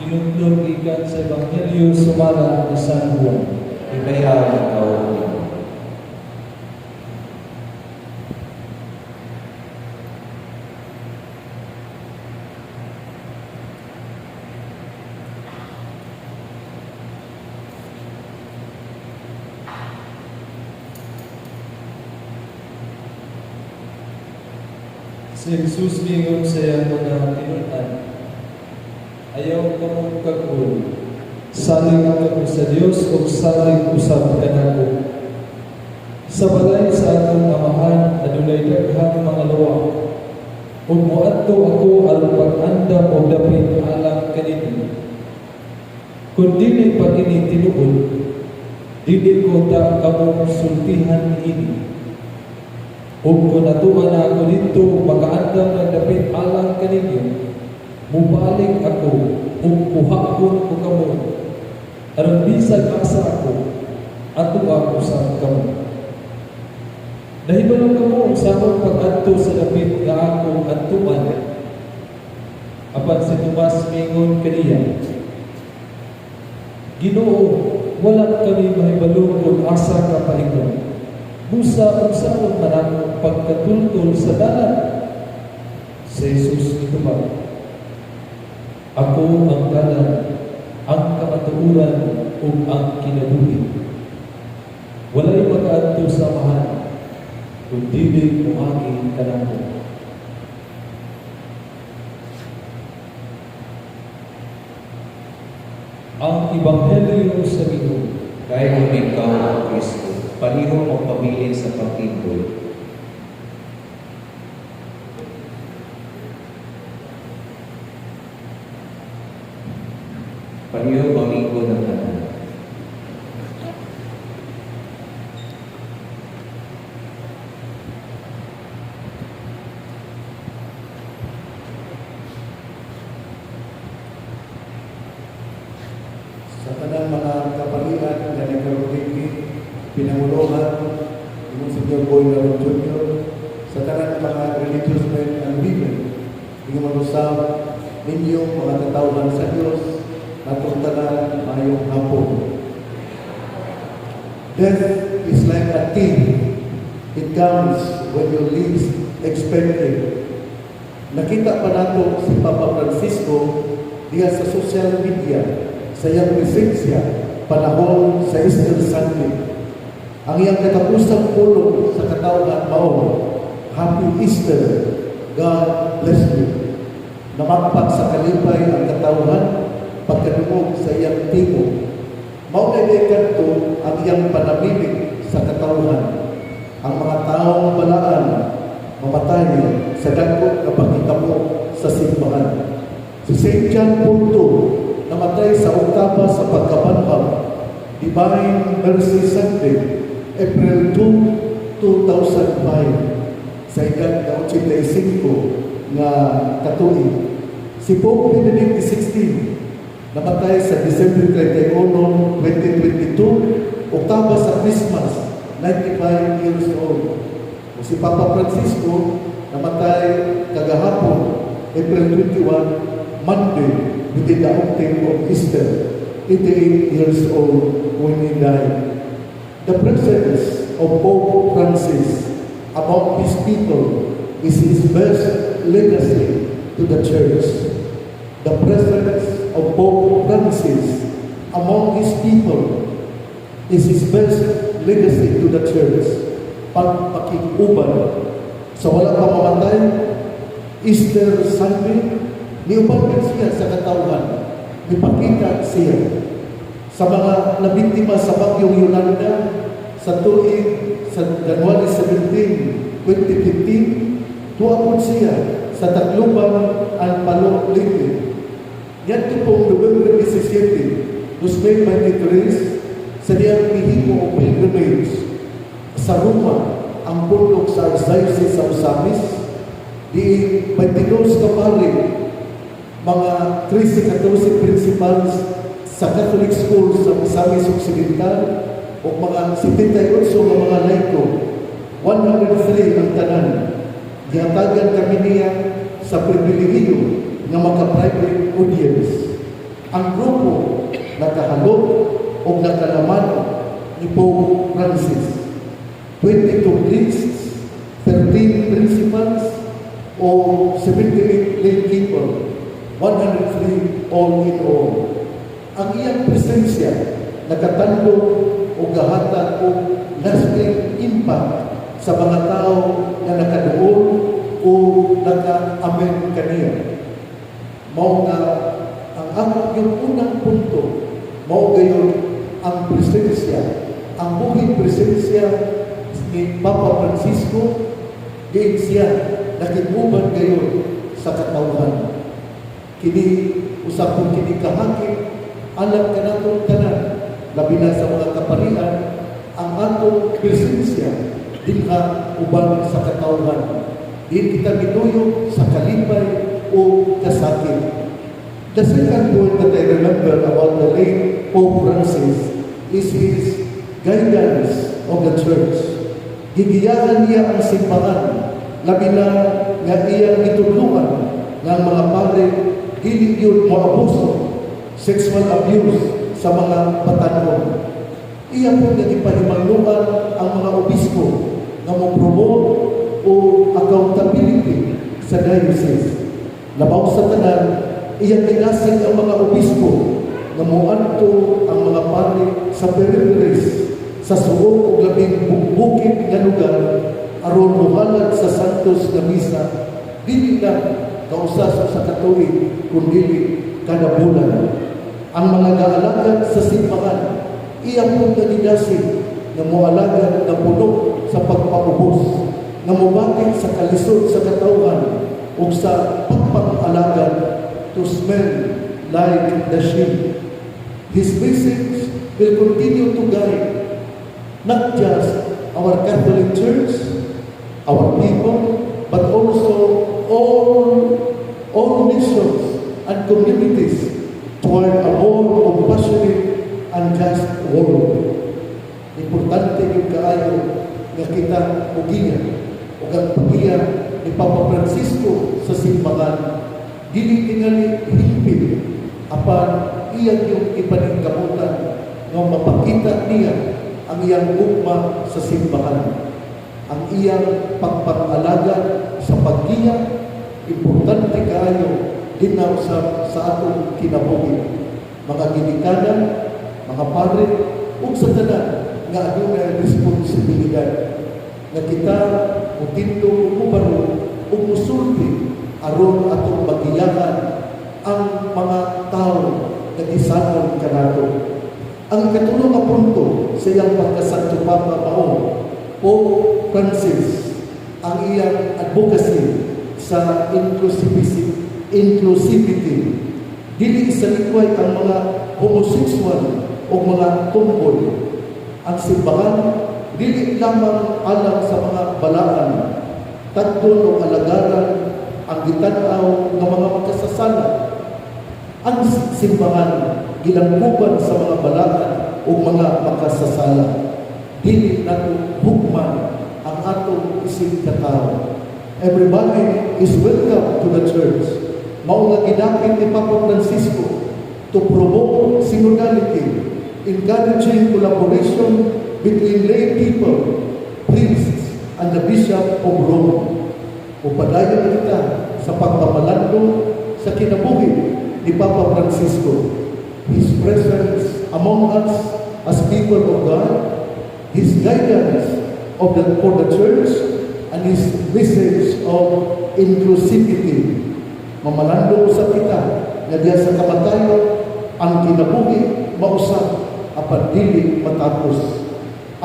Inutlog ikan sa Ebanghelyo sumala ni San Juan. Ibayaw ikaw. Si Jesus mingon sa iyang mga tinunan, ayaw ka mong kagul, saling ako sa Dios o saling usap ka nako. Sa balay sa atong amahan, adunay daghang mga luwa. Ug moadto ako aron pag-andam og dapit alang kanino. Kun dili pa kini tinuod, dili ko ta kamo sultihan ini. Kung natuwa na ako dito, makaandam ng dapit alang kaninyo, mubalik ako, kung kuhakon ko kamo, aron bisag asa ako, ato ako sa kamo. Nahibalo kamo sa akong pag-adto sa dapit nga ako adtuan. Apan si Tomas mingon kaniya, Ginoo, wala kami mahibalo kung asa ka paingon. Busa usaon man ang pagkatultol sa dalan. Si Jesus nitubag, ako ang dalan, ang kamatuoran ug ang kinabuhi. Walay makaadto sa amahan kung dili moagi kanako. Ang Ebanghelyo sa Ginoo. Dahil ikaw ang Kristo, paniho mo pamilya sa pagtibol. Paniho pamigo ng tanan. Sa tanang mga kapalian na nagkaruniki, pinanguluhan, yung Sr. Boy Laron Jr., sa tanang mga religious men and women, yung mag-usap ninyong mga katawhan sa Diyos, natong tanan mayong hapon. Death is like a thief. It comes when you least expect it. Nakita pa nato si Papa Francisco diya sa social media sa iyang presensya panahon sa Easter Sunday. Ang iyang katapusang pulong sa katawhan mao, Happy Easter, God bless you. Namakpak sa kalipay ang katawhan pagkadungog sa iyang timo. Mao na kanto ang iyang panamilig sa katawhan. Ang mga taong balaan mamatay sa dagko nga pagkitabo sa simbahan. Si St. John Paul II namatay sa oktaba sa pagkabanhag, Divine Mercy Sunday, April 2, 2005, sa edad na 85 nga katuig. Si Pope Benedict XVI namatay sa December 31, 2022, oktaba sa Christmas, 95 years old. O si Papa Francisco namatay kagahapon, April 21, Monday, within the octave of Easter, 88 years old when he died. The presence of Pope Francis among his people is his best legacy to the Church. The presence of Pope Francis among his people is his best legacy to the Church. Pagpakikuban sa wala pa mamatay, Easter Sunday, niubangan siya sa katawhan, nipakita siya sa mga nabiktima sa bagyong Yolanda sa tuig sa January 17, 2015, tuwapon siya sa Tacloban, Alpalo, Leyte. Yan pong November 17, 2023, sa diyang mihimo o pilgrimage sa Roma, ang pundok sa Archdiocese sa Osamis, di 22 kapari, mga 13-14 principals sa Catholic School sa Misamis Occidental o mga 78 ng mga laiko, 103 ang tanan. Gihatagan kami niya sa pribilehiyo ng mga private audience. ang grupo nakahalok o nakalaman ni Pope Francis. 22 priests, 13 principals, o 78 lay people, 103 all in all. Ang iyang presensya nakatandog o gahatag o lasting impact sa mga tao na nakaduol o naka-amen kaniya. Mao nga ang yung unang punto, mao gayon ang presensya, ang buhing presensya ni Papa Francisco, diin siya nakiguban gayon sa katawhan. Kini usap kong kini kahakit, alam ka natong tanan, labi na sa mga kaparian, ang atong presensya din nga uban sa katawhan. Din kita ginuyo sa kalipay o kasakit. The second point that I remember about the late Pope Francis is his guidance of the church. Gigiyahan niya ang simbahan, labi na nga iyang itulungan ng mga pare, dili yun maabuso, sexual abuse sa mga batanon. Iya po nga ipahimangluan ang mga obispo nga mo-promote o accountability sa diocese. Labaw sa tanan, iyang kinasig ang mga obispo na muadto ang mga pare sa peripheries sa suong o labing bukid nga lugar aron muhalad sa Santos na Misa, dili lang kausaso sa Katolik, kundi kada bulan. Ang mga gaalagad sa simbahan, iya po nagidasig na mualagad na puno sa pagpaubos, na mubatik sa kalisod sa katawhan o sa pagpapalagad to smell like the sheep. His message will continue to guide not just our Catholic Church, our people, but also all nations and communities toward a more compassionate and just world. Importante yung kaayo nga kita ugiya o ang pagiya ni Papa Francisco sa simbahan. Dili tingali hingpit apan iyan yung ipaningkamutan nga mapakita niya ang iyang ugma sa simbahan. Ang iyang pagpangalaga sa paggiya, importante kaayo din na sa atong kinabuhi. Mga ginikanan, mga padre, ug sa tanan nga adunay responsibilidad nga kita mutinto umubaro ug musulti aron atong magiyahan ang mga tao nga gisanon kanato. Ang ikatulong nga punto sa iyang pagkasanto Papa mao Pope Francis ang iyang advocacy sa inclusivity. Dili sa likway ang mga homosexual o mga tomboy. Ang simbahan dili lamang alang sa mga balaan, tagdon o alagaran ang gitanaw ng mga makasasala. Ang simbahan gilangkuban sa mga balaan o mga makasasala. Dili nato hukman ang atong isig katao. Everybody is welcome to the church. Mao nga gidapit ni Papa Francisco to promote synodality, encouraging collaboration between lay people, priests, and the Bishop of Rome. Upadayon kita sa pagpamalando sa kinabuhi ni Papa Francisco. His presence among us as people of God, His guidance for the church, and His message of inclusivity. Mamalando sa kita na diya sa kamatayon ang kinabuhi mausap apan dili matapos.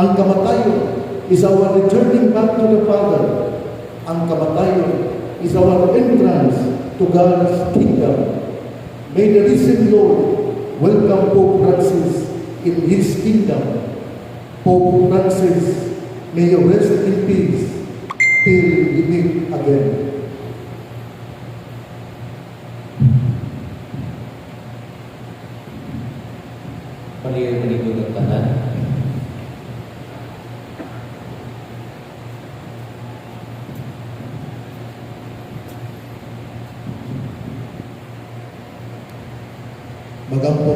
Ang kamatayon is our returning back to the Father. Ang kamatayon is our entrance to God's kingdom. May the risen Lord welcome Pope Francis in His kingdom. Pope Francis, may you rest in peace till we meet again. Paliw-paliw ng tanan. magampo